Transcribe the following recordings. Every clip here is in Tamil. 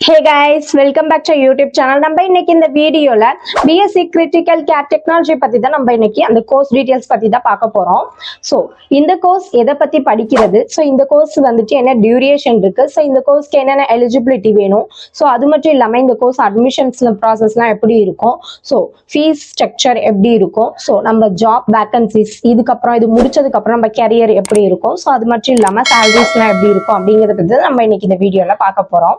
Hey guys, welcome back to YouTube channel. நம்ம இன்னைக்கு இந்த வீடியோல BSc Critical Care Technology பத்தி தான் நம்ம இன்னைக்கு அந்த கோர்ஸ் டீடைல்ஸ் பத்தி தான் பார்க்க போறோம். ஸோ இந்த கோர்ஸ் எதை பத்தி படிக்கிறது, ஸோ இந்த கோர்ஸ் வந்துட்டு என்ன டியூரேஷன் இருக்கு, ஸோ இந்த கோர்ஸ்க்கு என்னென்ன எலிஜிபிலிட்டி வேணும், ஸோ அது மட்டும் இல்லாம இந்த கோர்ஸ் அட்மிஷன்ஸ் ப்ராசஸ்லாம் எப்படி இருக்கும், ஸோ ஃபீஸ் ஸ்ட்ரக்சர் எப்படி இருக்கும், ஸோ நம்ம ஜாப் வேகன்சிஸ் இதுக்கப்புறம் இது முடிச்சதுக்கு அப்புறம் நம்ம கேரியர் எப்படி இருக்கும், ஸோ அது மட்டும் இல்லாம சேலரிஸ்லாம் எப்படி இருக்கும் அப்படிங்கிறத பத்தி தான் நம்ம இன்னைக்கு இந்த வீடியோல பார்க்க போறோம்.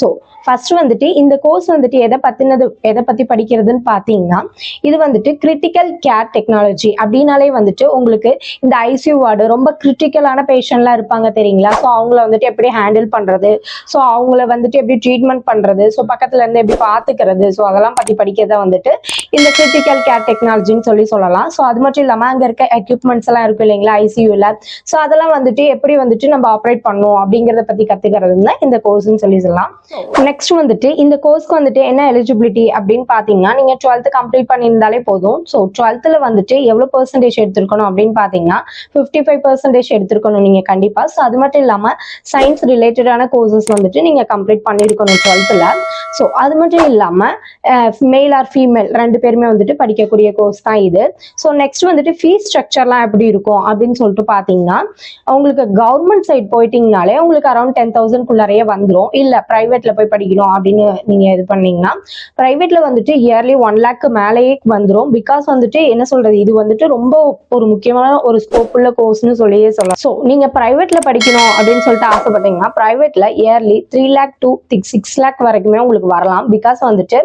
ஸோ ஃபர்ஸ்ட் வந்துட்டு இந்த கோர்ஸ் வந்துட்டு எதை பத்தி படிக்கிறதுன்னு பாத்தீங்கன்னா, இது வந்துட்டு கிரிட்டிக்கல் கேர் டெக்னாலஜி அப்படின்னாலே வந்துட்டு உங்களுக்கு இந்த ஐசியூ வார்டு ரொம்ப கிரிட்டிக்கலான பேஷண்ட்லாம் இருப்பாங்க தெரியுங்களா, ஸோ அவங்கள வந்துட்டு எப்படி ஹேண்டில் பண்றது, ஸோ அவங்கள வந்துட்டு எப்படி ட்ரீட்மெண்ட் பண்றது, ஸோ பக்கத்துல இருந்து எப்படி பாத்துக்கிறது, ஸோ அதெல்லாம் பத்தி படிக்கிறத வந்துட்டு இந்த கிரிட்டிக்கல் கேர் டெக்னாலஜின்னு சொல்லலாம். ஸோ அது மட்டும் இல்லாம அங்க இருக்க எக்யூப்மெண்ட்ஸ் எல்லாம் இருக்கும் இல்லைங்களா ஐசியூல, ஸோ அதெல்லாம் வந்துட்டு எப்படி வந்துட்டு நம்ம ஆப்ரேட் பண்ணணும் அப்படிங்கறத பத்தி கத்துக்கிறது தான் இந்த கோர்ஸ்ன்னு சொல்லலாம். நெக்ஸ்ட் வந்துட்டு இந்த கோர்ஸ்க்கு வந்துட்டு என்ன எலிஜிபிலிட்டி அப்படின்னு பாத்தீங்கன்னா, நீங்க 12th கம்ப்ளீட் பண்ணியிருந்தாலே போதும். ஸோ 12th வந்துட்டு எவ்வளவு பெர்சன்டேஜ் எடுத்திருக்கணும் அப்படின்னு பாத்தீங்கன்னா 55% எடுத்திருக்கணும் நீங்க கண்டிப்பா. ஸோ அது மட்டும் இல்லாம சயின்ஸ் ரிலேட்டடான கோர்சஸ் வந்துட்டு நீங்க கம்ப்ளீட் பண்ணிருக்கணும் 12th. ஸோ அது மட்டும் இல்லாம மேல் ஆர் ஃபீமேல் ரெண்டு பேருமே வந்துட்டு படிக்கக்கூடிய கோர்ஸ் தான் இது. ஸோ நெக்ஸ்ட் வந்துட்டு ஃபீஸ் ஸ்ட்ரக்சர்லாம் எப்படி இருக்கும் அப்படின்னு சொல்லிட்டு பாத்தீங்கன்னா, உங்களுக்கு கவர்மெண்ட் சைட் போயிட்டீங்கனாலே உங்களுக்கு அரௌண்ட் 10,000 வந்துடும். இல்ல பிரைவேட்ல போய் படிக்கணும் அப்படின்னு நீங்க இது பண்ணீங்கன்னா பிரைவேட்ல வந்துட்டு இயர்லி 1 lakh மேலேயே வந்துடும். பிகாஸ் வந்துட்டு என்ன சொல்றது, இது வந்துட்டு ரொம்ப ஒரு முக்கியமான ஒரு ஸ்கோப் உள்ள கோர்ஸ்னு சொல்லியே சொல்லலாம். ஸோ நீங்க பிரைவேட்ல படிக்கணும் அப்படின்னு சொல்லிட்டு ஆசைப்பட்டீங்கன்னா பிரைவேட்ல இயர்லி 3 lakh to 6 lakh வரைக்குமே உங்களுக்கு வரலாம். பிகாஸ் வந்துட்டு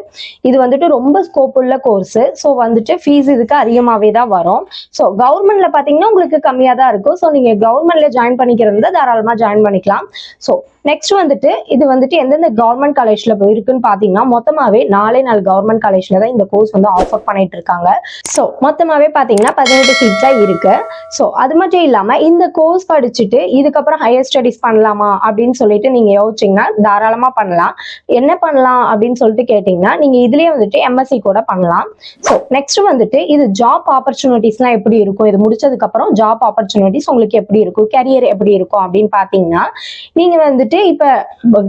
இது வந்துட்டு ரொம்ப ஸ்கோப் உள்ள கோர்ஸ். ஸோ வந்துட்டு ஃபீஸ் இதுக்கு அதிகமாவே தான் வரும். ஸோ கவர்மெண்ட்ல பாத்தீங்கன்னா உங்களுக்கு கம்மியா தான் இருக்கும். ஸோ நீங்க கவர்மெண்ட்ல ஜாயின் பண்ணிக்கிறது தாராளமா ஜாயின் பண்ணிக்கலாம். ஸோ நெக்ஸ்ட் வந்துட்டு இது வந்துட்டு எந்தெந்த கவர்மெண்ட் காலேஜ்ல இருக்குன்னு பாத்தீங்கன்னா, மொத்தமாவே 4 கவர்மெண்ட் காலேஜ்ல தான் இந்த கோர்ஸ் வந்து ஆஃபர் பண்ணிட்டு இருக்காங்க. ஸோ மொத்தமாவே பாத்தீங்கன்னா 18 சீட்ஸ் தான் இருக்கு. ஸோ அது மட்டும் இல்லாம இந்த கோர்ஸ் படிச்சுட்டு இதுக்கப்புறம் ஹையர் ஸ்டடிஸ் பண்ணலாமா அப்படின்னு சொல்லிட்டு நீங்க யோசிச்சீங்கன்னா தாராளமா பண்ணலாம். என்ன பண்ணலாம் அப்படின்னு சொல்லிட்டு கேட்டீங்கன்னா, நீங்க இதுலயே வந்துட்டு எம்எஸ்சி கூட பண்ணலாம். ஸோ நெக்ஸ்ட் வந்துட்டு இது ஜாப் ஆப்பர்ச்சுனிட்டிஸ்லாம் எப்படி இருக்கும், இது முடிச்சதுக்கு அப்புறம் ஜாப் ஆப்பர்ச்சுனிட்டிஸ் உங்களுக்கு எப்படி இருக்கும், கேரியர் எப்படி இருக்கும் அப்படின்னு பாத்தீங்கன்னா, நீங்க வந்துட்டு இப்ப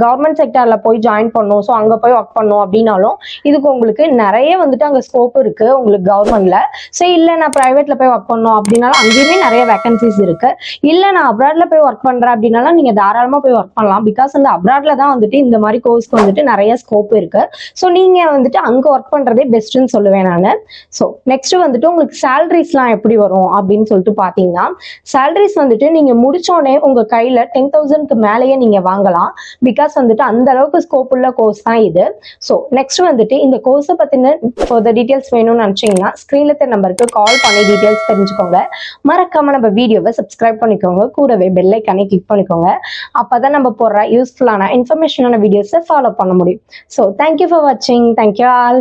கவர்மெண்ட் செக்டர்ல போய் ஜாயின் பண்ணும், ஸோ அங்க போய் ஒர்க் பண்ணும் அப்படின்னாலும் இதுக்கு உங்களுக்கு நிறைய வந்துட்டு அங்க ஸ்கோப் இருக்கு உங்களுக்கு கவர்மெண்ட்ல. ஸோ இல்ல நான் பிரைவேட்ல போய் ஒர்க் பண்ணணும் அப்படின்னாலும் அங்கேயுமே நிறைய வேகன்சிஸ் இருக்கு. இல்ல நான் அப்ராட்ல போய் ஒர்க் பண்றேன் அப்படின்னாலும் நீங்க தாராளமா போய் ஒர்க் பண்ணலாம். பிகாஸ் அந்த அப்ராட்ல தான் வந்துட்டு இந்த மாதிரி கோர்ஸ்க்கு வந்துட்டு நிறைய ஸ்கோப் இருக்கு. ஸோ நீங்க வந்துட்டு அங்க ஒர்க் பண்றதே பெஸ்ட்னு சொல்லுவேன் நான். ஸோ நெக்ஸ்ட் வந்துட்டு உங்களுக்கு சேலரிஸ்லாம் எப்படி வரும் அப்படின்னு சொல்லிட்டு பாத்தீங்கன்னா, சேலரிஸ் வந்துட்டு நீங்க முடிச்சோடனே உங்க கையில 10,000 மேலேயே நீங்க வாங்கலாம். பிகாஸ் வந்துட்டு அந்த அளவுக்கு ஸ்கோப் உள்ள கோர்ஸ் தான் இது. ஸோ நெக்ஸ்ட் வந்துட்டு இந்த கோர்ஸை பத்தின ஃபர்தர் டீடைல்ஸ் வேணும்னு நினைச்சீங்கன்னா ஸ்கிரீன்ல தெரிய நம்பருக்கு கால் பண்ணி டீடைல்ஸ் தெரிஞ்சுக்கோங்க. மறக்காம நம்ம வீடியோவை சப்ஸ்கிரைப் பண்ணிக்கோங்க, கூடவே பெல் ஐக்கானை கிளிக் பண்ணிக்கோங்க. அப்பதான் நம்ம போடுற யூஸ்ஃபுல்லான இன்ஃபர்மேஷனான வீடியோஸை ஃபாலோ பண்ண முடியும். ஸோ தேங்க்யூ ஃபார் வாட்சிங். Thank you all.